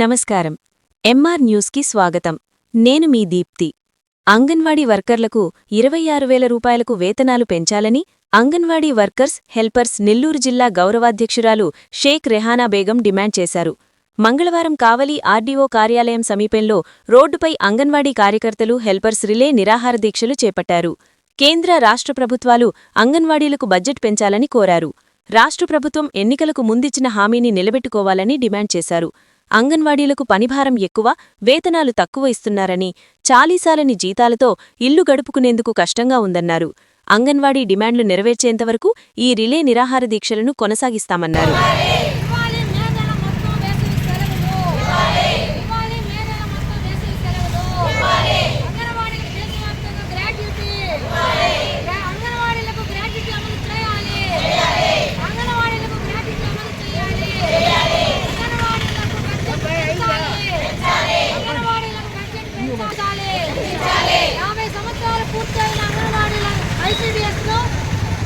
నమస్కారం. ఎంఆర్ న్యూస్కి స్వాగతం. నేను మీ దీప్తి. అంగన్వాడీ వర్కర్లకు 26,000 రూపాయలకు వేతనాలు పెంచాలని అంగన్వాడీ వర్కర్స్ హెల్పర్స్ నెల్లూరు జిల్లా గౌరవాధ్యక్షురాలు షేక్ రెహానా బేగం డిమాండ్ చేశారు. మంగళవారం కావలి ఆర్డీఓ కార్యాలయం సమీపంలో రోడ్డుపై అంగన్వాడీ కార్యకర్తలు హెల్పర్స్ రిలే నిరాహార దీక్షలు చేపట్టారు. కేంద్ర రాష్ట్ర ప్రభుత్వాలు అంగన్వాడీలకు బడ్జెట్ పెంచాలని కోరారు. రాష్ట్ర ప్రభుత్వం ఎన్నికలకు ముందిచ్చిన హామీని నిలబెట్టుకోవాలని డిమాండ్ చేశారు. అంగన్వాడీలకు పనిభారం ఎక్కువ, వేతనాలు తక్కువ ఇస్తున్నారని, చాలీసాలని జీతాలతో ఇల్లు గడుపుకునేందుకు కష్టంగా ఉందన్నారు. అంగన్వాడీ డిమాండ్లు నెరవేర్చేంతవరకు ఈ రిలే నిరాహార దీక్షలను కొనసాగిస్తామన్నారు.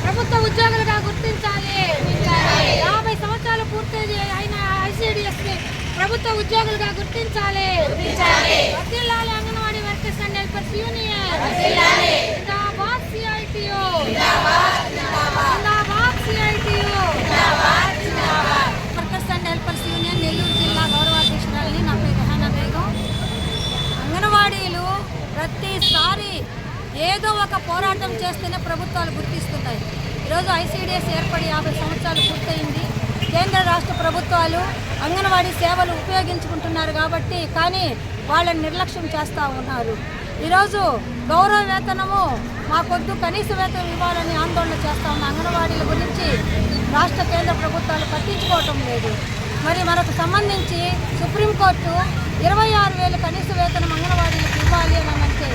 ప్రభుత్వ ఉద్యోగులుగా గుర్తించాలి. 50 సంవత్సరాలు పూర్తి అయిన ఐసీడీఎస్ని ప్రభుత్వ ఉద్యోగులుగా గుర్తించాలి. వర్ధిల్లాలి anganwadi workers and helpers union. Zindabad CITU. Zindabad CITU. Workers and helpers union Nellore జిల్లా గౌరవాధ్యక్షురాలిని నా పేరు రెహానా బేగం. అంగన్వాడీలు ప్రతిసారి ఏదో ఒక పోరాటం చేస్తేనే ప్రభుత్వాలు గుర్తిస్తున్నాయి. ఈరోజు ఐసీడీఎస్ ఏర్పడి 50 సంవత్సరాలు పూర్తయింది. కేంద్ర రాష్ట్ర ప్రభుత్వాలు అంగన్వాడీ సేవలు ఉపయోగించుకుంటున్నారు కాబట్టి, కానీ వాళ్ళని నిర్లక్ష్యం చేస్తూ ఉన్నారు. ఈరోజు గౌరవ వేతనము మాకొద్దు, కనీస వేతనం ఇవ్వాలని ఆందోళన చేస్తూ ఉన్న అంగన్వాడీల గురించి రాష్ట్ర కేంద్ర ప్రభుత్వాలు పట్టించుకోవటం లేదు. మరి మనకు సంబంధించి సుప్రీంకోర్టు 26,000 కనీస వేతనం అంగన్వాడీలకు ఇవ్వాలి అని అంటే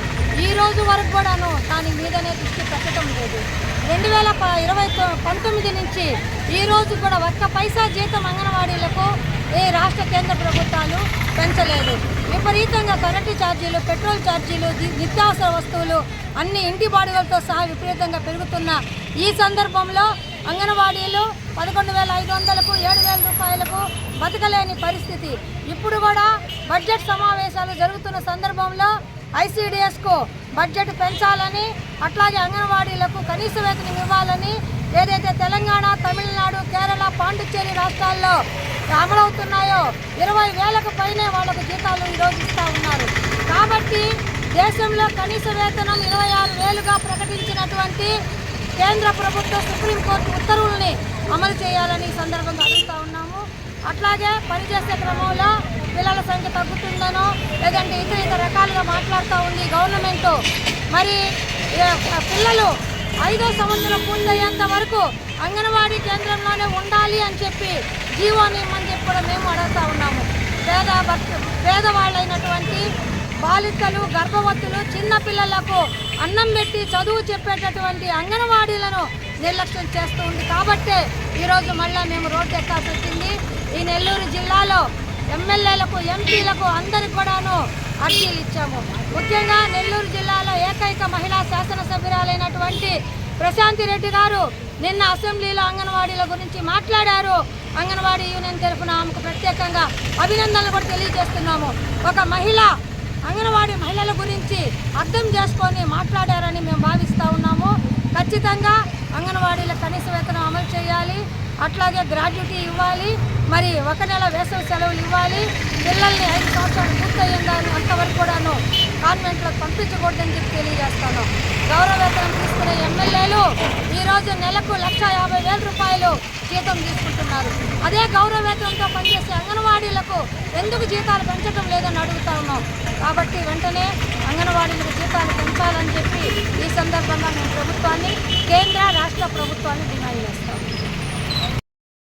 ఈ రోజు వరకు కూడాను దాని మీదనే దృష్టి పెట్టడం లేదు. 2019 నుంచి ఈ రోజు కూడా ఒక్క పైసా జీతం అంగన్వాడీలకు ఈ రాష్ట్ర కేంద్ర ప్రభుత్వాలు పెంచలేదు. విపరీతంగా కరెంటు ఛార్జీలు, పెట్రోల్ ఛార్జీలు, నిత్యావసర వస్తువులు అన్ని ఇంటి బాడుగలతో సహా విపరీతంగా పెరుగుతున్న ఈ సందర్భంలో అంగన్వాడీలు 11,500కు 7,000 రూపాయలకు బతకలేని పరిస్థితి. ఇప్పుడు కూడా బడ్జెట్ సమావేశాలు జరుగుతున్న సందర్భంలో ఐసీడీఎస్కు బడ్జెట్ పెంచాలని, అట్లాగే అంగన్వాడీలకు కనీస వేతనం ఇవ్వాలని ఏదైతే తెలంగాణ, తమిళనాడు, కేరళ, పాండిచ్చేరి రాష్ట్రాల్లో అమలవుతున్నాయో 20,000కు పైనే వాళ్లకు జీతాలు ఈరోజు ఇస్తూ ఉన్నారు. కాబట్టి దేశంలో కనీస వేతనం 26,000గా ప్రకటించినటువంటి కేంద్ర ప్రభుత్వ సుప్రీంకోర్టు ఉత్తర్వుల్ని అమలు చేయాలని ఈ సందర్భంగా అడుగుతూ ఉన్నాము. అట్లాగే పనిచేసే క్రమంలో పిల్లల సంఖ్య తగ్గుతుందనో లేదంటే ఇతర రకాలుగా మాట్లాడుతూ ఉంది గవర్నమెంట్. మరి పిల్లలు 5వ సంవత్సరం పూర్తయ్యేంత వరకు అంగన్వాడీ కేంద్రంలోనే ఉండాలి అని చెప్పి జీవోని ఇమ్మని చెప్పి కూడా మేము అడుగుతూ ఉన్నాము. పేదవాళ్ళైనటువంటి బాలికలు, గర్భవతులు, చిన్న పిల్లలకు అన్నం పెట్టి చదువు చెప్పేటటువంటి అంగన్వాడీలను నిర్లక్ష్యం చేస్తూ ఉంది. కాబట్టే ఈరోజు మళ్ళీ మేము రోడ్డు ఎక్కాల్సి వచ్చింది. ఈ నెల్లూరు జిల్లాలో ఎమ్మెల్యేలకు, ఎంపీలకు అందరికి కూడాను అర్జీలు ఇచ్చాము. ముఖ్యంగా నెల్లూరు జిల్లాలో ఏకైక మహిళా శాసనసభ్యురాలైనటువంటి ప్రశాంతి రెడ్డి గారు నిన్న అసెంబ్లీలో అంగన్వాడీల గురించి మాట్లాడారు. అంగన్వాడీ యూనియన్ తరఫున ఆమెకు ప్రత్యేకంగా అభినందనలు కూడా తెలియజేస్తున్నాము. ఒక మహిళ అంగన్వాడీ మహిళల గురించి అర్థం చేసుకొని మాట్లాడారని మేము భావిస్తూ ఉన్నాము. ఖచ్చితంగా అంగన్వాడీల కనీస వేతనం అమలు చేయాలి. అట్లాగే గ్రాడ్యుటీ ఇవ్వాలి. మరి 1 నెల వేసవి సెలవులు ఇవ్వాలి. పిల్లల్ని 5 సంవత్సరాలు పూర్తయ్యిందని అంతవరకు కూడాను కాన్వెంట్లకు పంపించకూడదని చెప్పి తెలియజేస్తాను. గౌరవ వేతనం తీసుకునే ఎమ్మెల్యేలు ఈరోజు నెలకు 1,50,000 రూపాయలు జీతం తీసుకుంటున్నారు. అదే గౌరవ వేతనంతో పనిచేసే అంగన్వాడీలకు ఎందుకు జీతాలు పెంచడం లేదని అడుగుతా ఉన్నాం. కాబట్టి వెంటనే అంగన్వాడీలకు జీతాలు పెంచాలని చెప్పి ఈ సందర్భంగా మేము ప్రభుత్వాన్ని, కేంద్ర రాష్ట్ర ప్రభుత్వాన్ని డిమాండ్ చేస్తాం.